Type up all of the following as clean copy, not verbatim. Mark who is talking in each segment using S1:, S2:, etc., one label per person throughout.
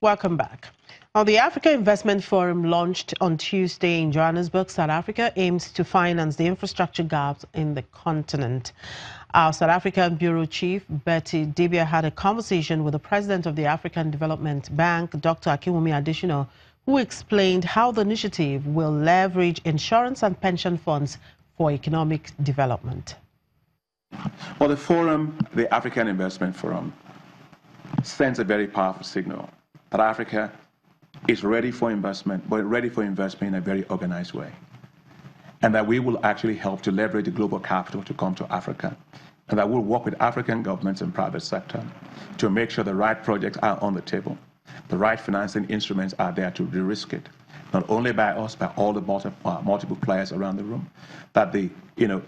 S1: Welcome back. Now, the Africa Investment Forum launched on Tuesday in Johannesburg, South Africa, aims to finance the infrastructure gaps in the continent. Our South African Bureau Chief, AfDB's, had a conversation with the President of the African Development Bank, Dr. Akinwumi Adesina, who explained how the initiative will leverage insurance and pension funds for economic development.
S2: Well, the forum, the African Investment Forum, sends a very powerful signal that Africa is ready for investment, but ready for investment in a very organized way. And that we will actually help to leverage the global capital to come to Africa. And that we'll work with African governments and private sector to make sure the right projects are on the table. The right financing instruments are there to de-risk it, not only by us, by all the multiple players around the room. That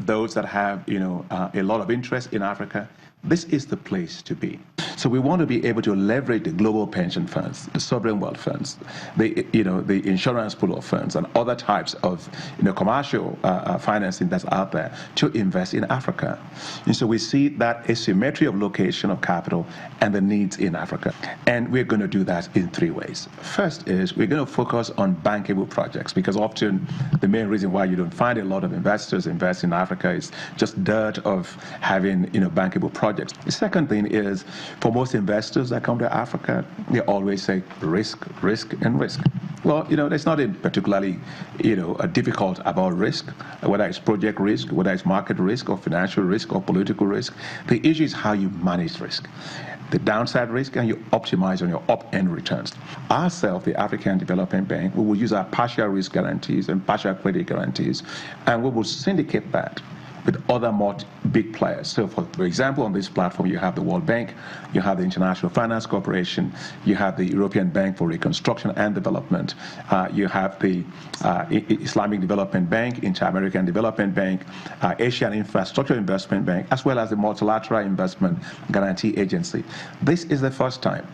S2: those that have a lot of interest in Africa, this is the place to be. So we want to be able to leverage the global pension funds, the sovereign wealth funds, the insurance pool of funds, and other types of commercial financing that's out there to invest in Africa. And so we see that asymmetry of location of capital and the needs in Africa. And we're going to do that in three ways. First is we're going to focus on bankable projects, because often the main reason why you don't find a lot of investors invest in Africa is just dearth of having bankable projects. The second thing is, for most investors that come to Africa, they always say risk, risk, and risk. Well, there's nothing particularly, difficult about risk, whether it's project risk, whether it's market risk, or financial risk, or political risk. The issue is how you manage risk. The downside risk, and you optimize on your up-end returns. Ourselves, the African Development Bank, we will use our partial risk guarantees and partial credit guarantees, and we will syndicate that with other big players. So for example, on this platform, you have the World Bank, you have the International Finance Corporation, you have the European Bank for Reconstruction and Development, you have the Islamic Development Bank, Inter-American Development Bank, Asian Infrastructure Investment Bank, as well as the Multilateral Investment Guarantee Agency. This is the first time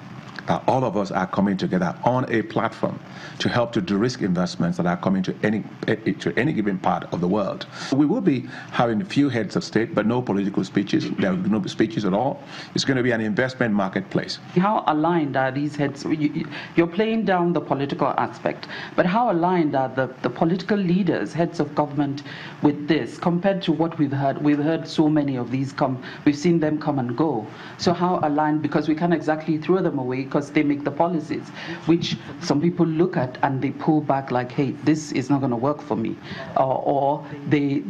S2: all of us are coming together on a platform to help to de-risk investments that are coming to any given part of the world. We will be having a few heads of state, but no political speeches. There will be no speeches at all. It's going to be an investment marketplace.
S3: How aligned are these heads? You're playing down the political aspect, but how aligned are the political leaders, heads of government, with this compared to what we've heard? We've heard so many of these come. We've seen them come and go. So how aligned? Because we can't exactly throw them away, because they make the policies, which some people look at and they pull back like, hey, this is not going to work for me. Or they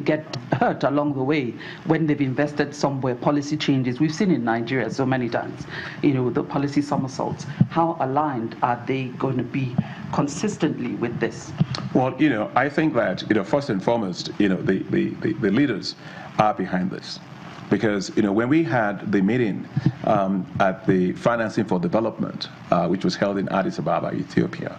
S3: get hurt along the way when they've invested somewhere, policy changes. We've seen in Nigeria so many times, the policy somersaults. How aligned are they going to be consistently with this?
S2: Well, I think that, first and foremost, the leaders are behind this. Because when we had the meeting at the Financing for Development, which was held in Addis Ababa, Ethiopia,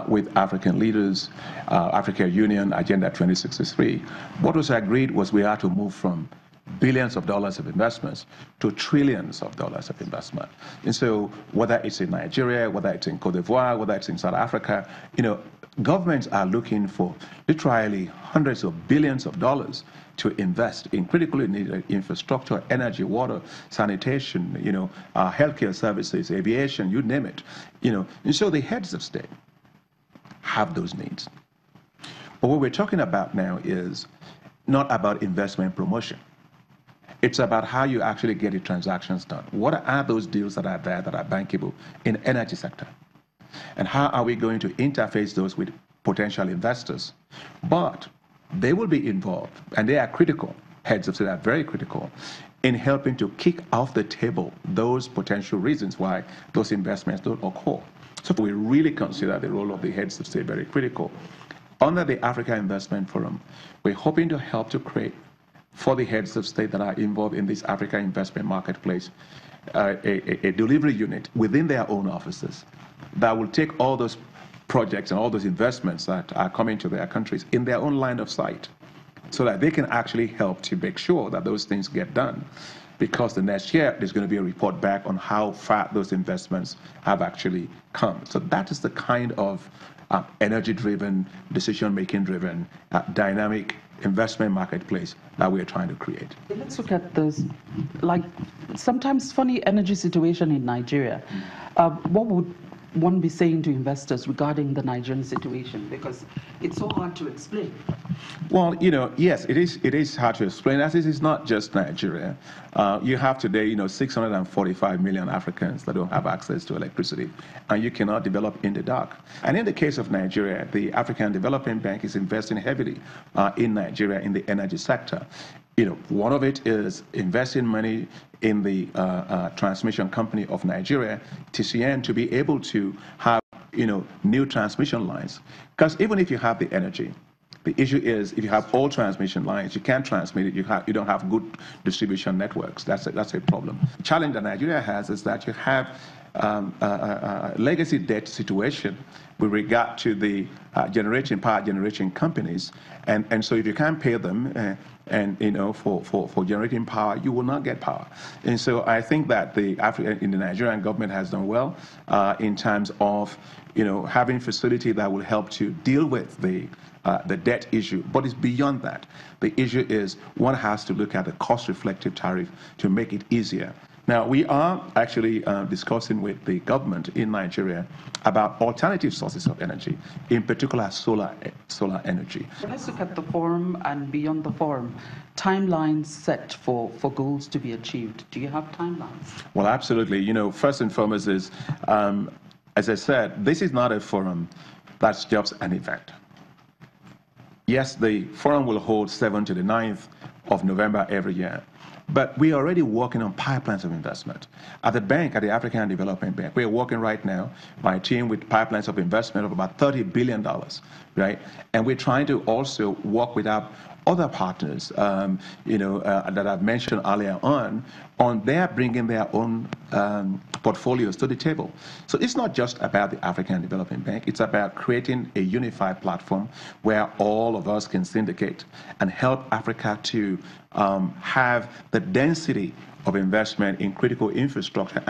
S2: with African leaders, African Union, Agenda 2063, what was agreed was we had to move from billions of dollars of investments to trillions of dollars of investment. And so whether it's in Nigeria, whether it's in Cote d'Ivoire, whether it's in South Africa, governments are looking for literally hundreds of billions of dollars to invest in critically needed infrastructure, energy, water, sanitation, healthcare services, aviation, you name it. And so the heads of state have those needs. But what we're talking about now is not about investment promotion. It's about how you actually get the transactions done. What are those deals that are there that are bankable in energy sector? And how are we going to interface those with potential investors? But they will be involved, and they are critical. Heads of state are very critical in helping to kick off the table those potential reasons why those investments don't occur. So we really consider the role of the heads of state very critical. Under the Africa Investment Forum, we're hoping to help to create, for the heads of state that are involved in this Africa investment marketplace, a delivery unit within their own offices that will take all those projects and all those investments that are coming to their countries in their own line of sight, so that they can actually help to make sure that those things get done. Because the next year, there's going to be a report back on how far those investments have actually come. So that is the kind of energy-driven, decision-making driven, dynamic investment marketplace that we're trying to create.
S3: Let's look at this, sometimes funny energy situation in Nigeria. What would one be saying to investors regarding the Nigerian situation? Because it's so hard to explain.
S2: Well, yes, it is hard to explain. As it is not just Nigeria. You have today, 645 million Africans that don't have access to electricity, and you cannot develop in the dark. And in the case of Nigeria, the African Development Bank is investing heavily in Nigeria in the energy sector. One of it is investing money in the transmission company of Nigeria, TCN, to be able to have, new transmission lines. Because even if you have the energy, the issue is if you have old transmission lines, you can't transmit it, you don't have good distribution networks. That's a problem. The challenge that Nigeria has is that you have a legacy debt situation with regard to the power generation companies, and so if you can't pay them for generating power, you will not get power. And so I think that the Nigerian government has done well in terms of having facility that will help to deal with the debt issue. But it's beyond that. The issue is one has to look at the cost-reflective tariff to make it easier. Now, we are actually discussing with the government in Nigeria about alternative sources of energy, in particular solar energy.
S3: Let's look at the forum and beyond the forum. Timelines set for goals to be achieved. Do you have timelines?
S2: Well, absolutely. First and foremost is, as I said, this is not a forum that's just an event. Yes, the forum will hold 7th to the 9th of November every year. But we are already working on pipelines of investment. At the bank, at the African Development Bank, we are working right now, my team, with pipelines of investment of about $30 billion, right? And we're trying to also work with our other partners, that I've mentioned earlier on their bringing their own portfolios to the table. So it's not just about the African Development Bank. It's about creating a unified platform where all of us can syndicate and help Africa to have the density of investment in critical infrastructure.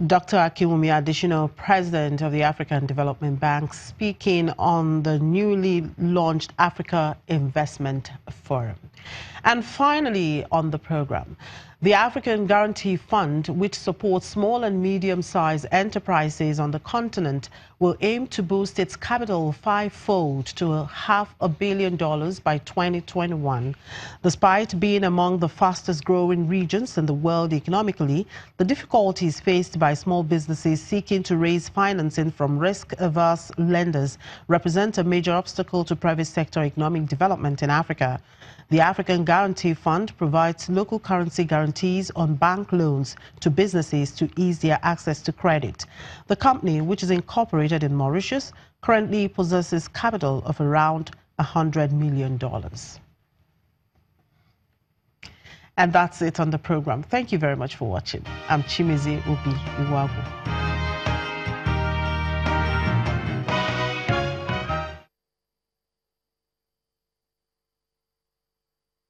S1: Dr. Akinwumi Additional, President of the African Development Bank, speaking on the newly launched Africa Investment Forum. And finally on the program, the African Guarantee Fund, which supports small and medium-sized enterprises on the continent, will aim to boost its capital fivefold to $500 million by 2021. Despite being among the fastest-growing regions in the world economically, the difficulties faced by small businesses seeking to raise financing from risk-averse lenders represent a major obstacle to private sector economic development in Africa. The African Guarantee Fund provides local currency guarantees on bank loans to businesses to ease their access to credit. The company, which is incorporated in Mauritius, currently possesses capital of around $100 million. And that's it on the program. Thank you very much for watching. I'm Chimizi Obi Iwagu.